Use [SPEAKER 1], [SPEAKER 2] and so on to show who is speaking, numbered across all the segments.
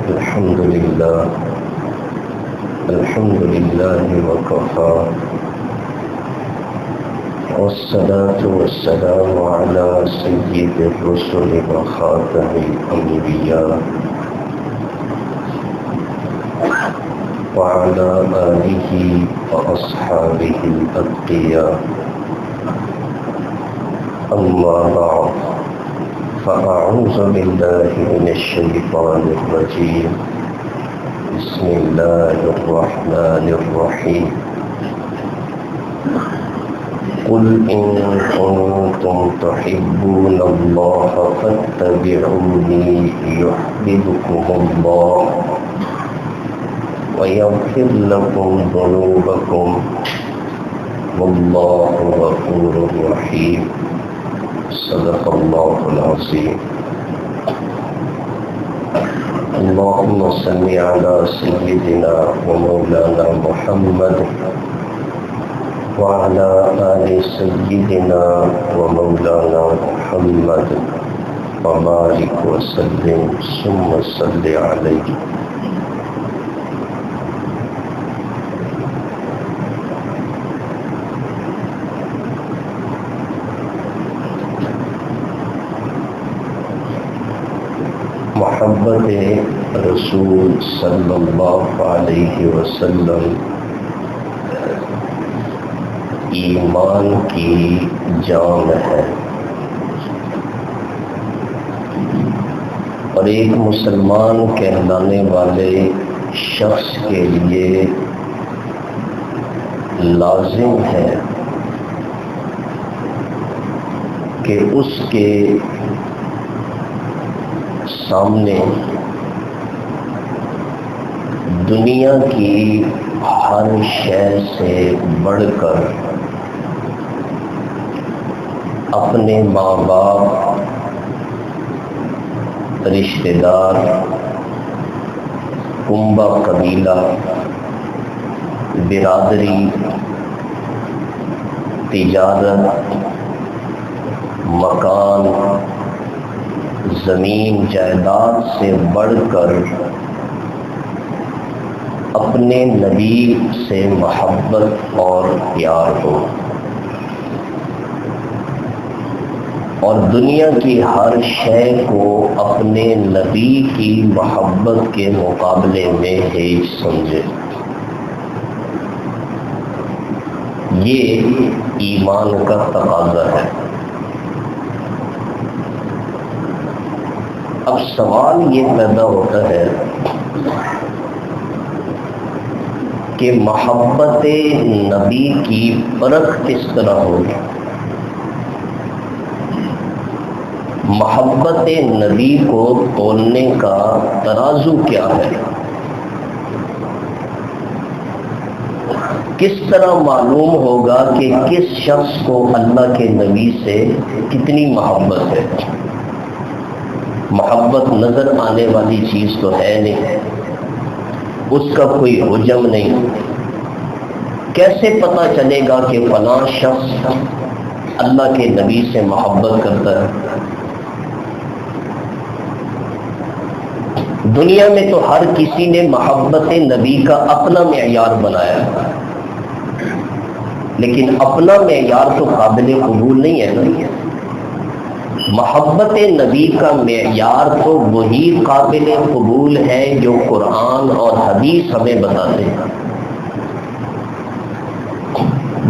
[SPEAKER 1] الحمد لله وكفى والصلاة والسلام على سيد الرسل وخاتم الأنبياء وعلى آله وأصحابه الأتقياء. أما بعد، فأعوذ بالله من الشيطان الرجيم. بسم الله الرحمن الرحيم. قل إن كنتم تحبون الله فاتبعوني يحببكم الله ويغفر لكم ذنوبكم والله غفور رحيم. صدق الله العظيم. اللهم صل على سيدنا ومولانا محمد وعلى آل سيدنا ومولانا محمد وبارك وسلم ثم صل عليه. محبت رسول صلی اللہ علیہ وسلم ایمان کی جان ہے، اور ایک مسلمان کہلانے والے شخص کے لیے لازم ہے کہ اس کے سامنے دنیا کی ہر شے سے بڑھ کر اپنے ماں باپ، رشتہ دار، کنبہ قبیلہ، برادری، تجارت، مکان، زمین جائیداد سے بڑھ کر اپنے نبی سے محبت اور پیار ہو، اور دنیا کی ہر شے کو اپنے نبی کی محبت کے مقابلے میں ہیج سمجھے. یہ ایمان کا تقاضا ہے. اب سوال یہ پیدا ہوتا ہے کہ محبت نبی کی پرکھ کس طرح ہوگی؟ محبت نبی کو تولنے کا ترازو کیا ہے؟ کس طرح معلوم ہوگا کہ کس شخص کو اللہ کے نبی سے کتنی محبت ہے؟ محبت نظر آنے والی چیز تو ہے نہیں، اس کا کوئی حجم نہیں. کیسے پتہ چلے گا کہ فلاں شخص اللہ کے نبی سے محبت کرتا ہے؟ دنیا میں تو ہر کسی نے محبت نبی کا اپنا معیار بنایا ہے، لیکن اپنا معیار تو قابل قبول نہیں ہے نا. محبت نبی کا معیار تو وہی قابل قبول ہے جو قرآن اور حدیث ہمیں بتاتے ہیں.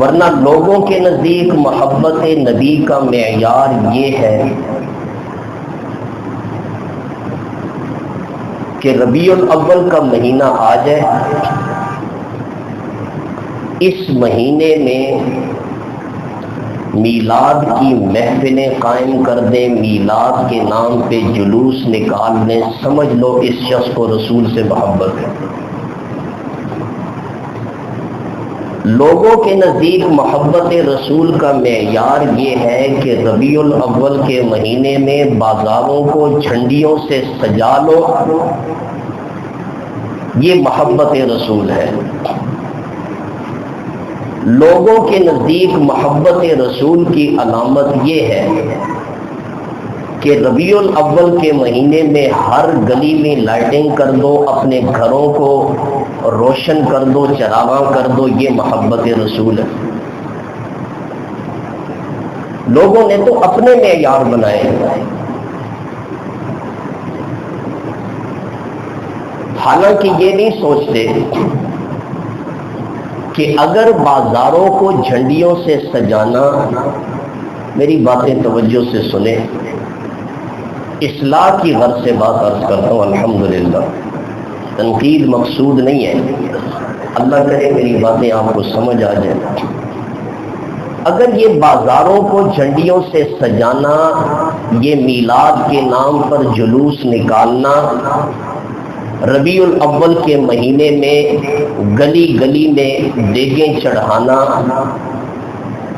[SPEAKER 1] ورنہ لوگوں کے نزدیک محبت نبی کا معیار یہ ہے کہ ربیع الاول کا مہینہ آ جائے، اس مہینے میں میلاد کی محفلیں قائم کر دیں، میلاد کے نام پہ جلوس نکال دیں، سمجھ لو اس شخص کو رسول سے محبت ہے. لوگوں کے نزدیک محبت رسول کا معیار یہ ہے کہ ربیع الاول کے مہینے میں بازاروں کو جھنڈیوں سے سجا لو، یہ محبت رسول ہے. لوگوں کے نزدیک محبت رسول کی علامت یہ ہے کہ ربیع الاول کے مہینے میں ہر گلی میں لائٹنگ کر دو، اپنے گھروں کو روشن کر دو، چراغاں کر دو، یہ محبت رسول ہے؟ لوگوں نے تو اپنے معیار بنائے ہیں، حالانکہ یہ نہیں سوچتے کہ اگر بازاروں کو جھنڈیوں سے سجانا، میری باتیں توجہ سے سنیں، اصلاح کی غرض سے بات عرض کرتا ہوں، الحمدللہ تنقید مقصود نہیں ہے، اللہ کرے میری باتیں آپ کو سمجھ آ جائیں۔ اگر یہ بازاروں کو جھنڈیوں سے سجانا، یہ میلاد کے نام پر جلوس نکالنا، ربیع الاول کے مہینے میں گلی گلی میں دیگیں چڑھانا،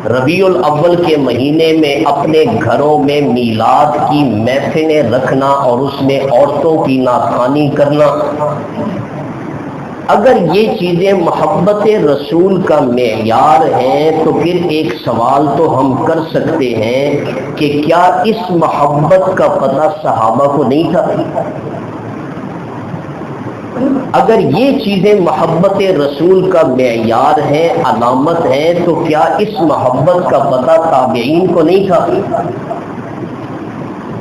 [SPEAKER 1] ربیع الاول کے مہینے میں اپنے گھروں میں میلاد کی محفلیں رکھنا اور اس میں عورتوں کی ناخوانی کرنا، اگر یہ چیزیں محبت رسول کا معیار ہیں تو پھر ایک سوال تو ہم کر سکتے ہیں کہ کیا اس محبت کا پتہ صحابہ کو نہیں تھا؟ اگر یہ چیزیں محبت رسول کا معیار ہے، علامت ہے، تو کیا اس محبت کا پتہ تابعین کو نہیں تھا؟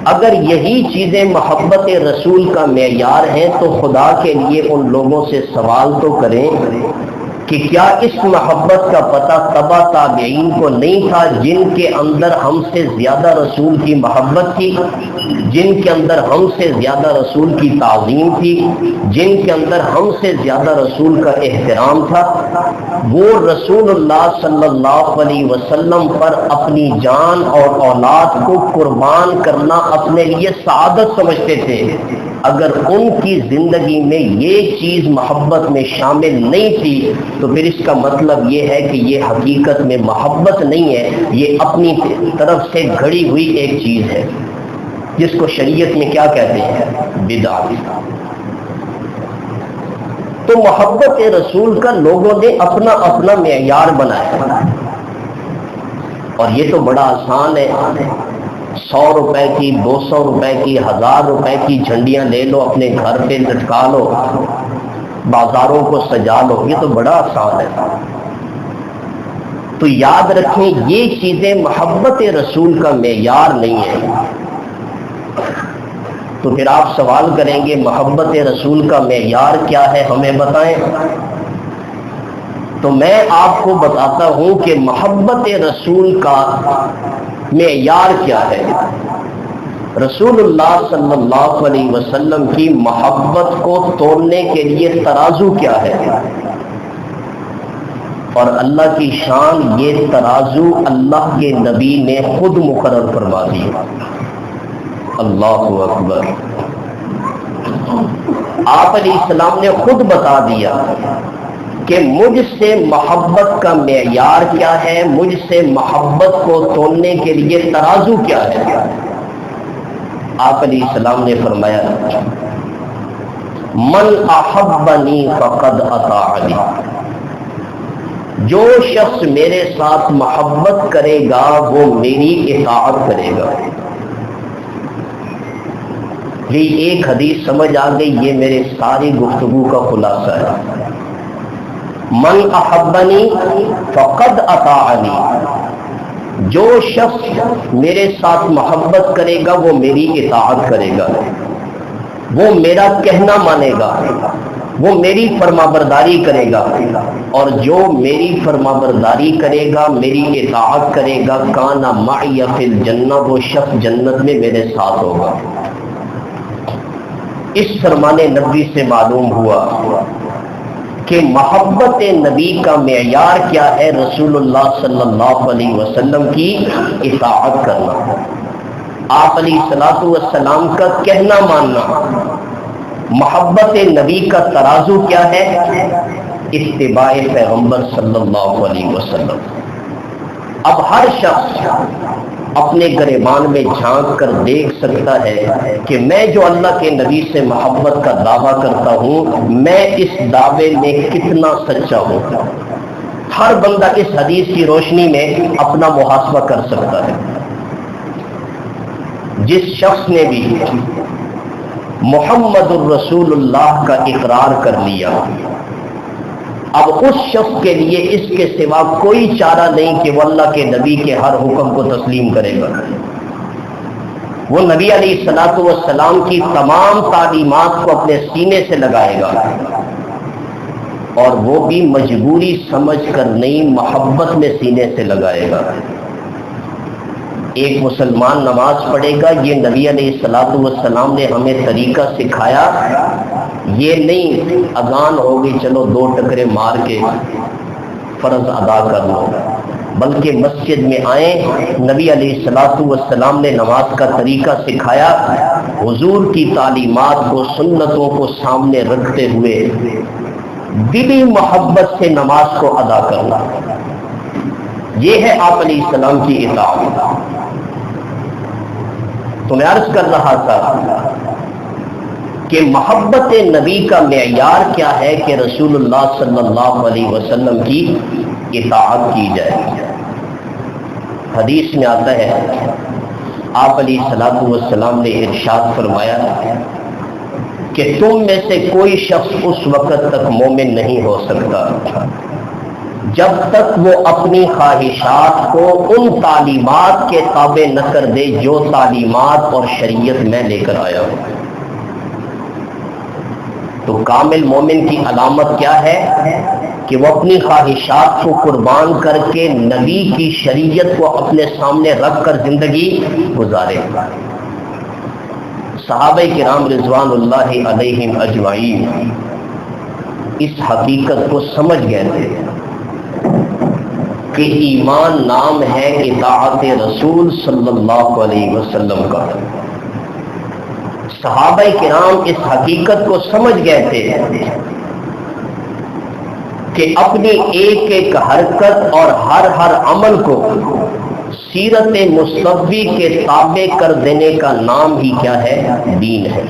[SPEAKER 1] اگر یہی چیزیں محبت رسول کا معیار ہیں تو خدا کے لیے ان لوگوں سے سوال تو کریں کہ کیا اس محبت کا پتہ تبع تابعین کو نہیں تھا، جن کے اندر ہم سے زیادہ رسول کی محبت تھی، جن کے اندر ہم سے زیادہ رسول کی تعظیم تھی، جن کے اندر ہم سے زیادہ رسول کا احترام تھا؟ وہ رسول اللہ صلی اللہ علیہ وسلم پر اپنی جان اور اولاد کو قربان کرنا اپنے لیے سعادت سمجھتے تھے۔ اگر ان کی زندگی میں یہ چیز محبت میں شامل نہیں تھی تو پھر اس کا مطلب یہ ہے کہ یہ حقیقت میں محبت نہیں ہے، یہ اپنی طرف سے گھڑی ہوئی ایک چیز ہے جس کو شریعت میں کیا کہتے ہیں؟ بدعت۔ تو محبت رسول کا لوگوں نے اپنا اپنا معیار بنایا، اور یہ تو بڑا آسان ہے، 100 روپے کی، 200 روپے کی، 1000 روپے کی جھنڈیاں لے لو، اپنے گھر پہ لٹکا لو، بازاروں کو سجا لو، یہ تو بڑا آسان ہے۔ تو یاد رکھیں یہ چیزیں محبت رسول کا معیار نہیں ہے۔ تو پھر آپ سوال کریں گے محبت رسول کا معیار کیا ہے، ہمیں بتائیں۔ تو میں آپ کو بتاتا ہوں کہ محبت رسول کا معیار کیا ہے۔ رسول اللہ صلی اللہ علیہ وسلم کی محبت کو تولنے کے لیے ترازو کیا ہے، اور اللہ کی شان یہ ترازو اللہ کے نبی نے خود مقرر فرما دی۔ اللہ اکبر۔ آپ علیہ السلام نے خود بتا دیا کہ مجھ سے محبت کا معیار کیا ہے، مجھ سے محبت کو تولنے کے لیے ترازو کیا ہے۔ آپ علیہ السلام نے فرمایا من احبنی فقد اطاعنی، جو شخص میرے ساتھ محبت کرے گا وہ میری اطاعت کرے گا۔ یہ ایک حدیث سمجھ آ گئی، یہ میرے ساری گفتگو کا خلاصہ ہے۔ من احبنی فقد اطاعنی، جو شخص میرے ساتھ محبت کرے گا وہ میری اطاعت کرے گا، وہ میرا کہنا مانے گا، وہ میری فرمانبرداری کرے گا، اور جو میری فرمانبرداری کرے گا، میری اطاعت کرے گا، کان معی فی الجنہ، وہ شخص جنت میں میرے ساتھ ہوگا۔ اس فرمان نبی سے معلوم ہوا کہ محبت نبی کا معیار کیا ہے، رسول اللہ صلی اللہ علیہ وسلم کی اطاعت کرنا، آپ علیہ الصلوۃ والسلام کا کہنا ماننا۔ محبت نبی کا ترازو کیا ہے؟ اتباع پیغمبر صلی اللہ علیہ وسلم۔ اب ہر شخص اپنے گریبان میں جھانک کر دیکھ سکتا ہے کہ میں جو اللہ کے نبی سے محبت کا دعویٰ کرتا ہوں، میں اس دعوے میں کتنا سچا ہوں۔ ہر بندہ اس حدیث کی روشنی میں اپنا محاسبہ کر سکتا ہے۔ جس شخص نے بھی محمد الرسول اللہ کا اقرار کر لیا، اب اس شخص کے لیے اس کے سوا کوئی چارہ نہیں کہ وہ اللہ کے نبی کے ہر حکم کو تسلیم کرے گا۔ وہ نبی علیہ الصلوۃ والسلام کی تمام تعلیمات کو اپنے سینے سے لگائے گا، اور وہ بھی مجبوری سمجھ کر نہیں، محبت میں سینے سے لگائے گا۔ ایک مسلمان نماز پڑھے گا، یہ نبی علیہ الصلوۃ والسلام نے ہمیں طریقہ سکھایا، یہ نہیں اذان ہوگی چلو 2 ٹکرے مار کے فرض ادا کر لو، بلکہ مسجد میں آئیں، نبی علیہ الصلوۃ والسلام نے نماز کا طریقہ سکھایا، حضور کی تعلیمات کو، سنتوں کو سامنے رکھتے ہوئے دلی محبت سے نماز کو ادا کرنا، یہ ہے آپ علیہ السلام کی اطاعت۔ تو میں عرض کر رہا تھا کہ محبت نبی کا معیار کیا ہے کہ رسول اللہ صلی اللہ علیہ وسلم کی اطاعت کی جائے۔ حدیث میں آتا ہے آپ علیہ الصلوۃ والسلام نے ارشاد فرمایا کہ تم میں سے کوئی شخص اس وقت تک مومن نہیں ہو سکتا جب تک وہ اپنی خواہشات کو ان تعلیمات کے تابع نہ کر دے جو تعلیمات اور شریعت میں لے کر آیا ہوں۔ تو کامل مومن کی علامت کیا ہے کہ وہ اپنی خواہشات کو قربان کر کے نبی کی شریعت کو اپنے سامنے رکھ کر زندگی گزارے۔ صحابہ کرام رضوان اللہ علیہم اجمعین اس حقیقت کو سمجھ گئے تھے کہ ایمان نام ہے اطاعت رسول صلی اللہ علیہ وسلم کا۔ صحابہ کرام اس حقیقت کو سمجھ گئے تھے کہ اپنی ایک ایک حرکت اور ہر عمل کو سیرت مصطفی کے تابع کر دینے کا نام ہی کیا ہے؟ دین ہے۔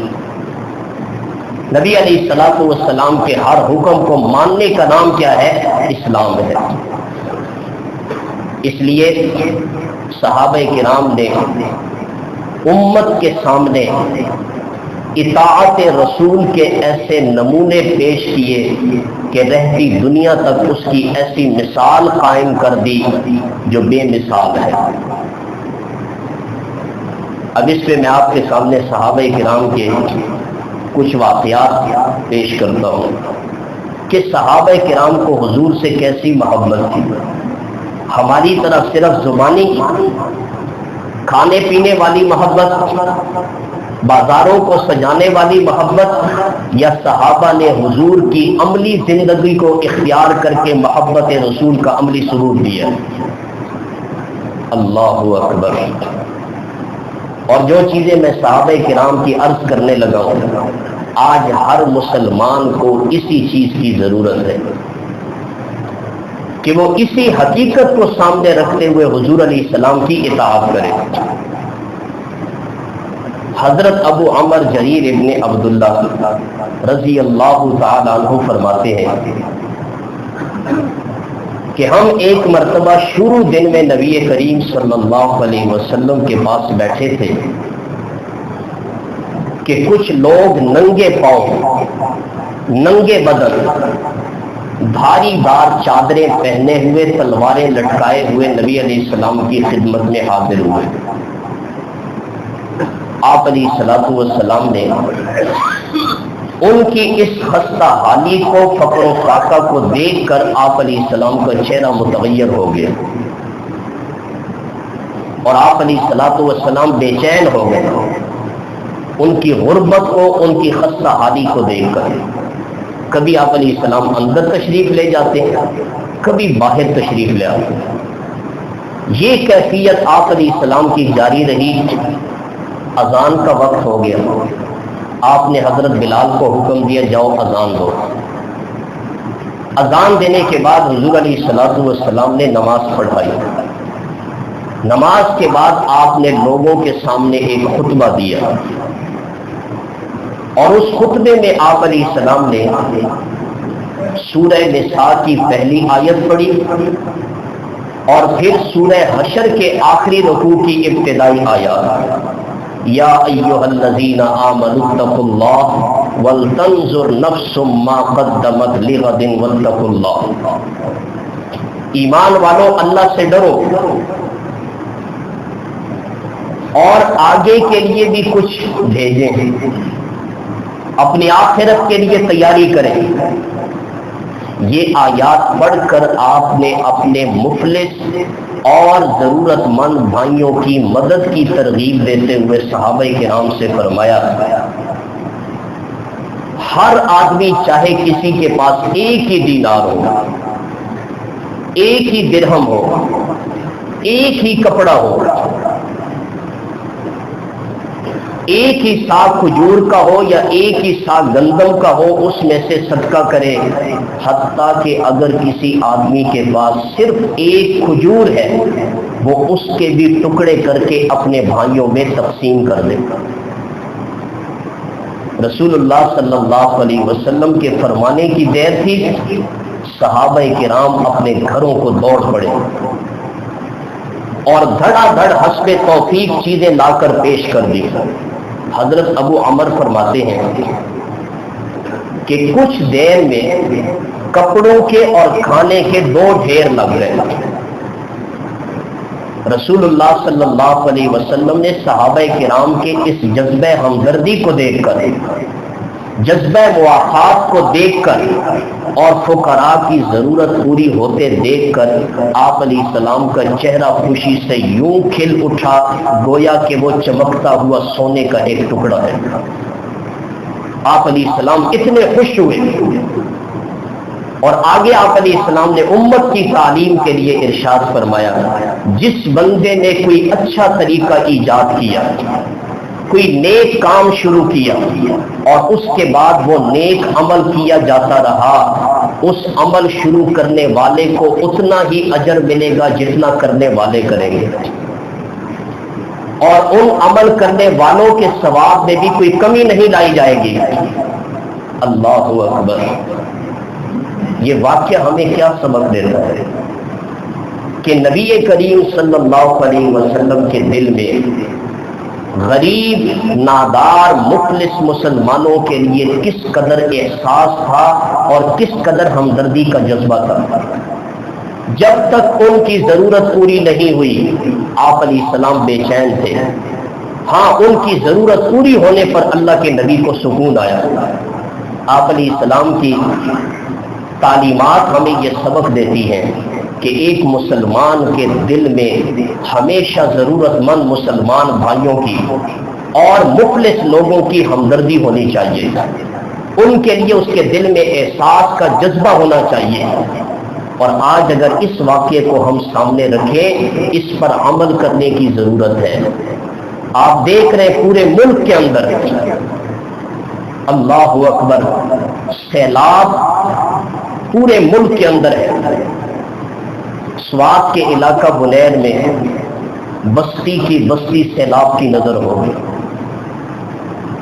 [SPEAKER 1] نبی علیہ الصلوۃ والسلام کے ہر حکم کو ماننے کا نام کیا ہے؟ اسلام ہے۔ اس لیے صحابہ کرام نے امت کے سامنے اطاعت رسول کے ایسے نمونے پیش کیے کہ رہتی دنیا تک اس کی ایسی مثال قائم کر دی جو بے مثال ہے۔ اب اس پہ میں آپ کے سامنے صحابہ کرام کے کچھ واقعات پیش کرتا ہوں کہ صحابہ کرام کو حضور سے کیسی محبت تھی۔ ہماری طرف صرف زبانی کھانے پینے والی محبت، بازاروں کو سجانے والی محبت، یا صحابہ نے حضور کی عملی زندگی کو اختیار کر کے محبت رسول کا عملی ثبوت دیا؟ اللہ اکبر۔ اور جو چیزیں میں صحابہ کرام کی عرض کرنے لگا ہوں، آج ہر مسلمان کو اسی چیز کی ضرورت ہے کہ وہ اسی حقیقت کو سامنے رکھتے ہوئے حضور علیہ السلام کی اطاعت کرے۔ حضرت ابو عمر جریر ابن عبداللہ رضی اللہ تعالی عنہ فرماتے ہیں کہ ہم ایک مرتبہ شروع دن میں نبی کریم صلی اللہ علیہ وسلم کے پاس بیٹھے تھے کہ کچھ لوگ ننگے پاؤں، ننگے بدن، بھاری بار چادریں پہنے ہوئے، تلواریں لٹکائے ہوئے نبی علیہ السلام کی خدمت میں حاضر ہوئے۔ آپ علیہ الصلوۃ والسلام نے ان کی اس خستہ حالی کو، فقر و فاقہ کو دیکھ کر آپ علیہ السلام کا چہرہ متغیر ہو گیا، اور آپ علیہ الصلوۃ والسلام بے چین ہو گئے ان کی غربت کو، ان کی خستہ حالی کو دیکھ کر۔ کبھی آپ علیہ السلام اندر تشریف لے جاتے ہیں، کبھی باہر تشریف لے آتے ہیں۔ یہ کیفیت آپ علیہ السلام کی جاری رہی۔ اذان کا وقت ہو گیا، آپ نے حضرت بلال کو حکم دیا جاؤ اذان دو۔ اذان دینے کے بعد حضور علیہ الصلوۃ والسلام نے نماز پڑھائی۔ نماز کے بعد آپ نے لوگوں کے سامنے ایک خطبہ دیا، اور اس خطبے میں آپ علیہ السلام نے سورہ نساء کی پہلی آیت پڑھی، اور پھر سورہ حشر کے آخری رکوع کی ابتدائی آیات، یا ایھا الذین آمنوا اتقوا اللہ ولتنظر نفس ما قدمت لغد واتقوا اللہ. ایمان والو اللہ سے ڈرو اور آگے کے لیے بھی کچھ بھیجیں، اپنی آخرت کے لیے تیاری کریں. یہ آیات پڑھ کر آپ نے اپنے مفلس اور ضرورت مند بھائیوں کی مدد کی ترغیب دیتے ہوئے صحابہ کرام سے فرمایا، ہر آدمی چاہے کسی کے پاس ایک ہی دینار ہو، ایک ہی درہم ہو، ایک ہی کپڑا ہو، ایک ہی سا کھجور کا ہو یا ایک ہی سا گندم کا ہو، اس میں سے صدقہ کرے. حتیٰ کہ اگر کسی آدمی کے پاس صرف ایک کھجور ہے، وہ اس کے بھی ٹکڑے کر کے اپنے بھائیوں میں تقسیم کر دے. رسول اللہ صلی اللہ علیہ وسلم کے فرمانے کی دیر تھی، صحابہ کرام اپنے گھروں کو دوڑ پڑے اور دھڑا دھڑ حسب توفیق چیزیں لا کر پیش کر دی. حضرت ابو عمر فرماتے ہیں کہ کچھ دیر میں کپڑوں کے اور کھانے کے 2 ڈھیر لگ گئے. رسول اللہ صلی اللہ علیہ وسلم نے صحابہ کرام کے اس جذبہ ہمدردی کو دیکھ کر، جذبہ موافقت کو دیکھ کر اور فقراء کی ضرورت پوری ہوتے دیکھ کر آپ علیہ السلام کا چہرہ خوشی سے یوں کھل اٹھا گویا کہ وہ چمکتا ہوا سونے کا ایک ٹکڑا ہے. آپ علیہ السلام اتنے خوش ہوئے اور آگے آپ علیہ السلام نے امت کی تعلیم کے لیے ارشاد فرمایا، جس بندے نے کوئی اچھا طریقہ ایجاد کیا، کوئی نیک کام شروع کیا اور اس کے بعد وہ نیک عمل کیا جاتا رہا، اس عمل شروع کرنے والے کو اتنا ہی اجر ملے گا جتنا کرنے والے کریں گے، اور ان عمل کرنے والوں کے ثواب میں بھی کوئی کمی نہیں لائی جائے گی. اللہ اکبر. یہ واقعہ ہمیں کیا سبق دیتا ہے کہ نبی کریم صلی اللہ علیہ وسلم کے دل میں غریب، نادار، مفلس مسلمانوں کے لیے کس قدر احساس تھا اور کس قدر ہمدردی کا جذبہ تھا. جب تک ان کی ضرورت پوری نہیں ہوئی آپ علیہ السلام بے چین تھے. ہاں، ان کی ضرورت پوری ہونے پر اللہ کے نبی کو سکون آیا. آپ علیہ السلام کی تعلیمات ہمیں یہ سبق دیتی ہیں کہ ایک مسلمان کے دل میں ہمیشہ ضرورت مند مسلمان بھائیوں کی اور مفلس لوگوں کی ہمدردی ہونی چاہیے. ان کے لیے اس کے دل میں احساس کا جذبہ ہونا چاہیے. اور آج اگر اس واقعے کو ہم سامنے رکھیں، اس پر عمل کرنے کی ضرورت ہے. آپ دیکھ رہے پورے ملک کے اندر اللہ اکبر سیلاب پورے ملک کے اندر ہے. سوات کے علاقہ بنیر میں بستی کی بستی سیلاب کی نظر ہو گئی،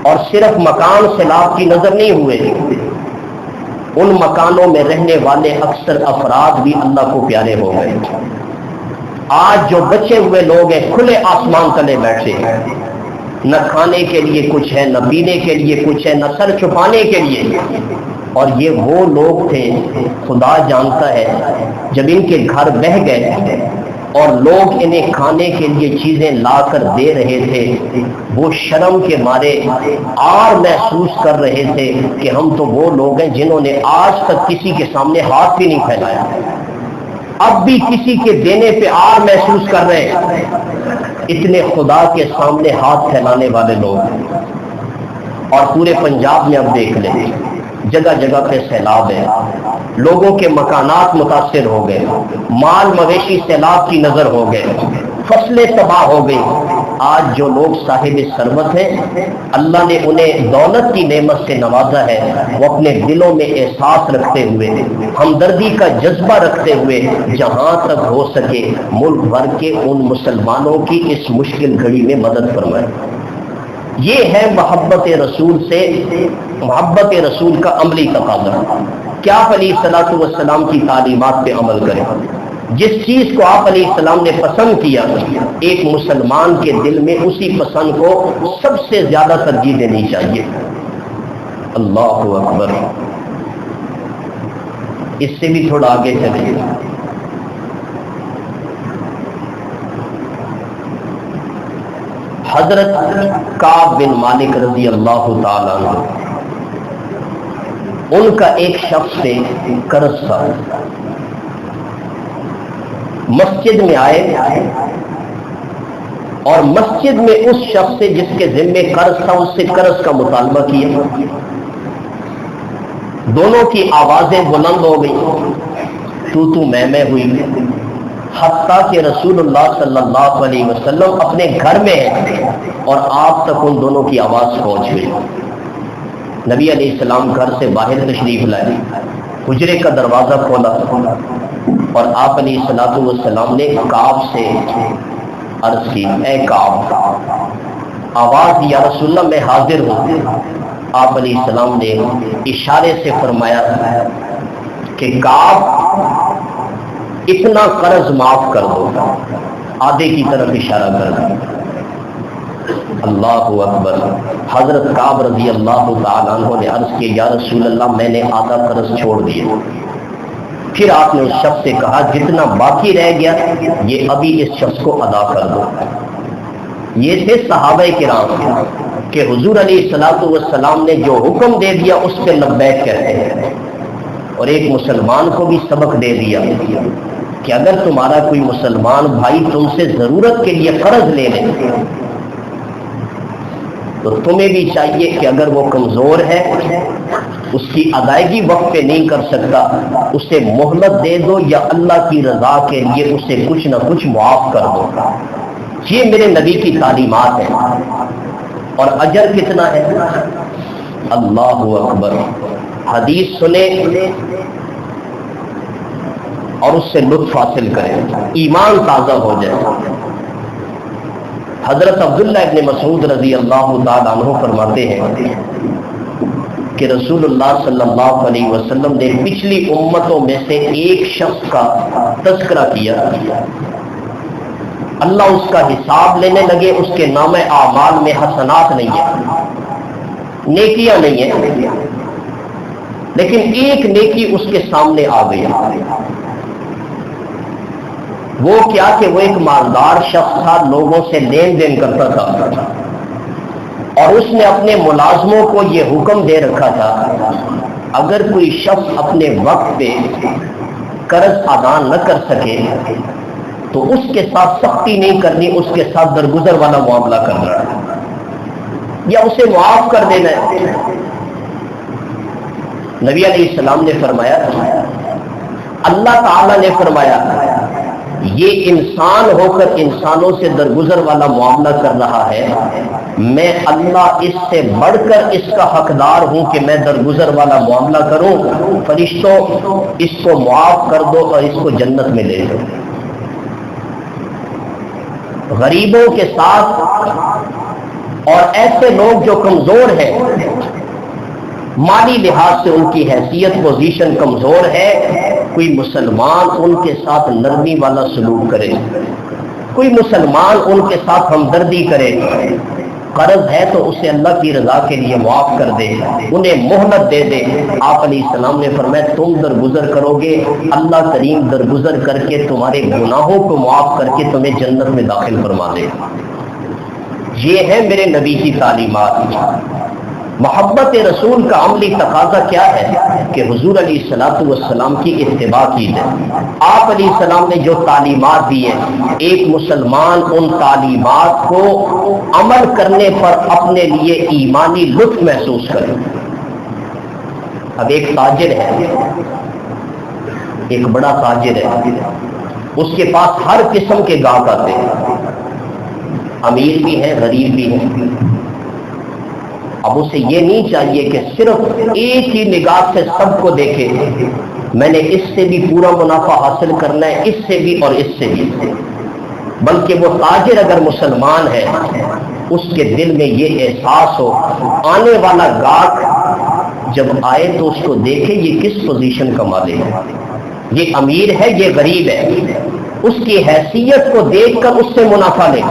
[SPEAKER 1] اور صرف مکان سیلاب کی نظر نہیں ہوئے، ان مکانوں میں رہنے والے اکثر افراد بھی اللہ کو پیارے ہو گئے. آج جو بچے ہوئے لوگ ہیں کھلے آسمان تلے بیٹھے ہیں، نہ کھانے کے لیے کچھ ہے، نہ پینے کے لیے کچھ ہے، نہ سر چھپانے کے لیے. اور یہ وہ لوگ تھے، خدا جانتا ہے، جب ان کے گھر بہہ گئے اور لوگ انہیں کھانے کے لیے چیزیں لا کر دے رہے تھے، وہ شرم کے مارے آر محسوس کر رہے تھے کہ ہم تو وہ لوگ ہیں جنہوں نے آج تک کسی کے سامنے ہاتھ بھی نہیں پھیلایا، اب بھی کسی کے دینے پہ آر محسوس کر رہے ہیں. اتنے خدا کے سامنے ہاتھ پھیلانے والے لوگ. اور پورے پنجاب میں اب دیکھ لیں، جگہ جگہ پہ سیلاب ہے، لوگوں کے مکانات متاثر ہو گئے، مال مویشی سیلاب کی نظر ہو گئے، فصلیں تباہ ہو گئی. آج جو لوگ صاحب ثروت ہیں، اللہ نے انہیں دولت کی نعمت سے نوازا ہے، وہ اپنے دلوں میں احساس رکھتے ہوئے، ہمدردی کا جذبہ رکھتے ہوئے جہاں تک ہو سکے ملک بھر کے ان مسلمانوں کی اس مشکل گھڑی میں مدد فرمائے. یہ ہے محبت رسول سے، محبت رسول کا عملی تقاضا. کیا علیہ الصلوۃ والسلام کی تعلیمات پہ عمل کریں. جس چیز کو آپ علیہ السلام نے پسند کیا، ایک مسلمان کے دل میں اسی پسند کو سب سے زیادہ ترجیح دینی چاہیے۔ اللہ اکبر۔ اس سے بھی تھوڑا آگے چلیں۔ حضرت کعب بن مالک رضی اللہ تعالیٰ عنہ، ان کا ایک شخص سے قرض تھا۔ مسجد میں آئے اور مسجد میں اس شخص سے جس کے ذمے قرض تھا اس سے قرض کا مطالبہ کیا۔ دونوں کی آوازیں بلند ہو گئی، تو میں ہوئی، حتیٰ کہ رسول اللہ صلی اللہ علیہ وسلم اپنے گھر میں ہیں اور آپ تک ان دونوں کی آواز پہنچ گئی۔ نبی علیہ السلام گھر سے باہر تشریف لائے، حجرے کا دروازہ کھولا اور آپ علیہ الصلوۃ والسلام نے کعب سے عرض کی، اے کعب، آواز یا رسول اللہ میں حاضر ہوں۔ آپ علیہ السلام نے اشارے سے فرمایا کہ کعب اتنا قرض معاف کر دو، آدھے کی طرف اشارہ کر دو۔ اللہ اکبر۔ حضرت کعب رضی اللہ تعالیٰ عنہ نے عرض کیا، یا رسول اللہ میں نے آدھا قرض چھوڑ دیا۔ پھر آپ نے اس شخص سے کہا جتنا باقی رہ گیا یہ ابھی اس شخص کو ادا کر دو۔ یہ تھے صحابہ کرام کہ حضور علیہ الصلوۃ والسلام نے جو حکم دے دیا اس پہ لبیک کہتے ہیں، اور ایک مسلمان کو بھی سبق دے دیا کہ اگر تمہارا کوئی مسلمان بھائی تم سے ضرورت کے لیے قرض لے لے تو تمہیں بھی چاہیے کہ اگر وہ کمزور ہے، اس کی ادائیگی وقت پہ نہیں کر سکتا، اسے مہلت دے دو یا اللہ کی رضا کے لیے اسے کچھ نہ کچھ معاف کر دو۔ یہ میرے نبی کی تعلیمات ہیں۔ اور اجر کتنا ہے؟ اللہ اکبر۔ حدیث سنیں اور اس سے لطف حاصل کریں، ایمان تازہ ہو جائے۔ حضرت عبداللہ ابن مسعود رضی اللہ تعالیٰ عنہ فرماتے ہیں کہ رسول اللہ صلی اللہ علیہ وسلم نے پچھلی امتوں میں سے ایک شخص کا تذکرہ کیا، اللہ اس کا حساب لینے لگے، اس کے نام اعمال میں حسنات نہیں ہے، نیکیاں نہیں ہیں، لیکن ایک نیکی اس کے سامنے آ گئی۔ وہ کیا کہ وہ ایک مالدار شخص تھا، لوگوں سے لین دین کرتا تھا، اور اس نے اپنے ملازموں کو یہ حکم دے رکھا تھا اگر کوئی شخص اپنے وقت پہ قرض ادا نہ کر سکے تو اس کے ساتھ سختی نہیں کرنی، اس کے ساتھ درگزر والا معاملہ کرنا ہے یا اسے معاف کر دینا ہے۔ نبی علیہ السلام نے فرمایا، اللہ تعالیٰ نے فرمایا یہ انسان ہو کر انسانوں سے درگزر والا معاملہ کر رہا ہے، میں اللہ اس سے بڑھ کر اس کا حقدار ہوں کہ میں درگزر والا معاملہ کروں، فرشتوں اس کو معاف کر دو اور اس کو جنت میں لے دو۔ غریبوں کے ساتھ اور ایسے لوگ جو کمزور ہیں، مالی لحاظ سے ان کی حیثیت پوزیشن کمزور ہے، کوئی مسلمان ان کے ساتھ نرمی والا سلوک کرے، کوئی مسلمان ان کے ساتھ ہمدردی کرے، قرض ہے تو اسے اللہ کی رضا کے لیے معاف کر دے، انہیں مہلت دے دے۔ آپ علیہ السلام نے فرمایا تم درگزر کرو گے، اللہ کریم درگزر کر کے تمہارے گناہوں کو معاف کر کے تمہیں جنت میں داخل فرما دے۔ یہ ہے میرے نبی کی تعلیمات۔ محبت رسول کا عملی تقاضا کیا ہے کہ حضور علیہ الصلوۃ والسلام کی اتباع کی جائے۔ آپ علیہ السلام نے جو تعلیمات دی ہیں، ایک مسلمان ان تعلیمات کو عمل کرنے پر اپنے لیے ایمانی لطف محسوس کرے۔ اب ایک تاجر ہے، ایک بڑا تاجر ہے، اس کے پاس ہر قسم کے گاہک آتے ہیں، امیر بھی ہیں، غریب بھی ہیں۔ اب اسے یہ نہیں چاہیے کہ صرف ایک ہی نگاہ سے سب کو دیکھے، میں نے اس سے بھی پورا منافع حاصل کرنا ہے، اس سے بھی اور اس سے بھی، بلکہ وہ تاجر اگر مسلمان ہے اس کے دل میں یہ احساس ہو آنے والا گاہک جب آئے تو اس کو دیکھے یہ کس پوزیشن کا مالک ہے، یہ امیر ہے یہ غریب ہے، اس کی حیثیت کو دیکھ کر اس سے منافع لے،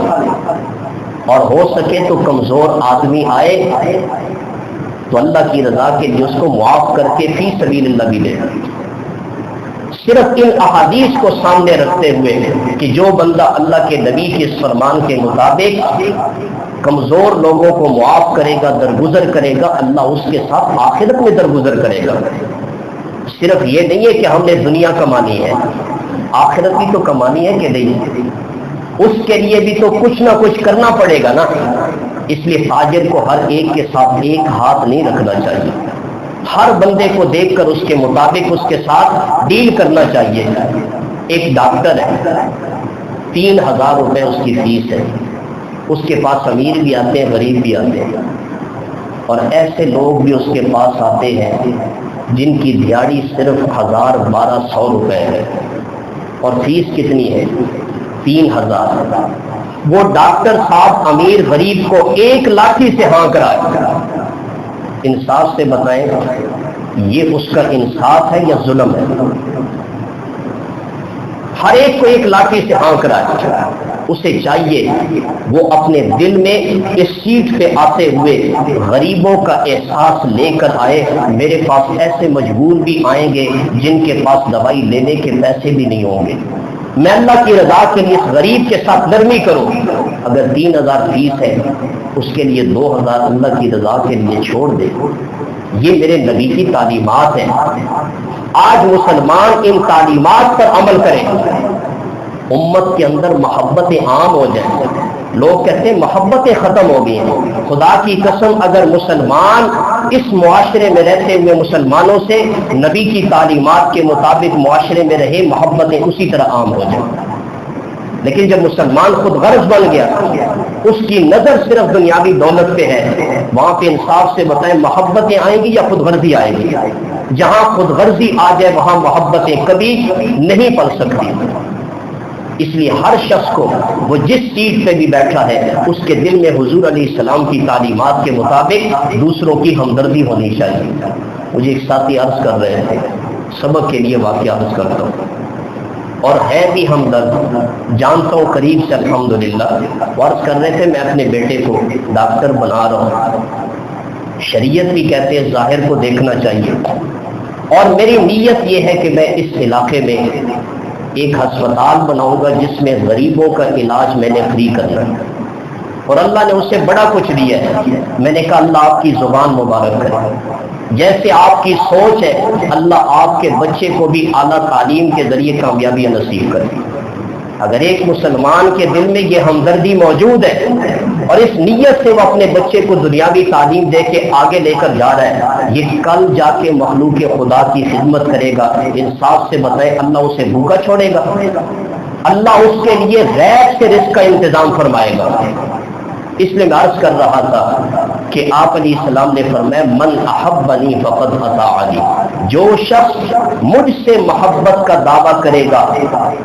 [SPEAKER 1] اور ہو سکے تو کمزور آدمی آئے تو اللہ کی رضا کے لیے اس کو معاف کر کے فی سبیل اللہ بھی دے۔ صرف ان احادیث کو سامنے رکھتے ہوئے کہ جو بندہ اللہ کے نبی کے اس فرمان کے مطابق کمزور لوگوں کو معاف کرے گا، درگزر کرے گا، اللہ اس کے ساتھ آخرت میں درگزر کرے گا۔ صرف یہ نہیں ہے کہ ہم نے دنیا کمانی ہے، آخرت بھی تو کمانی ہے کہ نہیں، اس کے لیے بھی تو کچھ نہ کچھ کرنا پڑے گا نا۔ اس لیے تاجر کو ہر ایک کے ساتھ ایک ہاتھ نہیں رکھنا چاہیے، ہر بندے کو دیکھ کر اس کے مطابق اس کے ساتھ ڈیل کرنا چاہیے۔ ایک ڈاکٹر ہے، 3000 روپے اس کی فیس ہے، اس کے پاس امیر بھی آتے ہیں غریب بھی آتے ہیں، اور ایسے لوگ بھی اس کے پاس آتے ہیں جن کی دیہڑی صرف 1000-1200 روپے ہے اور فیس کتنی ہے؟ 3000۔ وہ ڈاکٹر صاحب امیر غریب کو 1 لاٹھی سے ہانک رہا ہے۔ انصاف سے بتائیں یہ اس کا انصاف ہے یا ظلم ہے؟ ہر ایک کو 1 لاٹھی سے ہانک رہا ہے۔ اسے چاہیے وہ اپنے دل میں اس سیٹ پہ آتے ہوئے غریبوں کا احساس لے کر آئے۔ میرے پاس ایسے مجبور بھی آئیں گے جن کے پاس دوائی لینے کے پیسے بھی نہیں ہوں گے، میں اللہ کی رضا کے لیے اس غریب کے ساتھ نرمی کروں۔ اگر 3000 فیس ہے اس کے لیے 2000 اللہ کی رضا کے لیے چھوڑ دے۔ یہ میرے نبی کی تعلیمات ہیں۔ آج مسلمان ان تعلیمات پر عمل کریں، امت کے اندر محبتیں عام ہو جائیں۔ لوگ کہتے ہیں محبتیں ختم ہو گئی ہیں، خدا کی قسم اگر مسلمان اس معاشرے میں رہتے ہوئے مسلمانوں سے نبی کی تعلیمات کے مطابق معاشرے میں رہے، محبتیں اسی طرح عام ہو جائیں۔ لیکن جب مسلمان خود غرض بن گیا، اس کی نظر صرف دنیاوی دولت پہ ہے، وہاں پہ انصاف سے بتائیں محبتیں آئیں گی یا خود غرضی آئے گی؟ جہاں خود غرضی آ جائے وہاں محبتیں کبھی نہیں پل سکتی۔ اس لیے ہر شخص کو وہ جس سیٹ پہ بھی بیٹھا ہے اس کے دل میں حضور علیہ السلام کی تعلیمات کے مطابق دوسروں کی ہمدردی ہونی چاہیے۔ مجھے ایک ساتھی عرض کر رہے تھے، سبق کے لیے واقعہ عرض کرتا ہوں، اور ہے بھی ہمدرد، جانتا ہوں قریب سے الحمدللہ۔ عرض کر رہے تھے میں اپنے بیٹے کو ڈاکٹر بنا رہا ہوں، شریعت بھی کہتے ہیں ظاہر کو دیکھنا چاہیے، اور میری نیت یہ ہے کہ میں اس علاقے میں ایک ہسپتال بناؤں گا جس میں غریبوں کا علاج میں نے فری کرنا ہے، اور اللہ نے اسے بڑا کچھ دیا ہے۔ میں نے کہا اللہ آپ کی زبان مبارک کرے، جیسے آپ کی سوچ ہے اللہ آپ کے بچے کو بھی اعلیٰ تعلیم کے ذریعے کامیابی نصیب کرے۔ اگر ایک مسلمان کے دل میں یہ ہمدردی موجود ہے اور اس نیت سے وہ اپنے بچے کو دنیاوی تعلیم دے کے آگے لے کر جا رہا ہے، یہ کل جا کے مخلوق خدا کی خدمت کرے گا۔ انصاف سے بتائے اللہ اسے بھوکا چھوڑے گا؟ اللہ اس کے لیے غیب سے رزق کا انتظام فرمائے گا۔ اس لیے میں عرض کر رہا تھا کہ آپ علیہ السلام نے فرمایا من احبنی فقد اطاعنی، جو شخص مجھ سے محبت کا دعویٰ کرے گا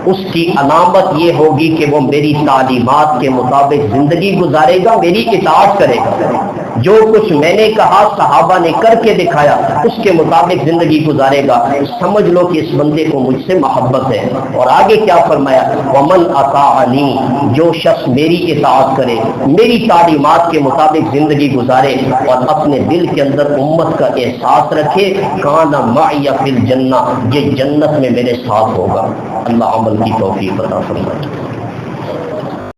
[SPEAKER 1] اس کی علامت یہ ہوگی کہ وہ میری تعلیمات کے مطابق زندگی گزارے گا، میری اطاعت کرے گا۔ جو کچھ میں نے کہا صحابہ نے کر کے دکھایا اس کے مطابق زندگی گزارے گا، سمجھ لو کہ اس بندے کو مجھ سے محبت ہے۔ اور آگے کیا فرمایا؟ ومن اطاعنی، جو شخص میری اطاعت کرے، میری تعلیمات کے مطابق زندگی گزارے اور اپنے دل کے اندر امت کا احساس رکھے، کان معی فی الجنہ، یہ جنت میں میرے ساتھ ہوگا۔ اللہ عمل کی توفیق عطا فرمائے۔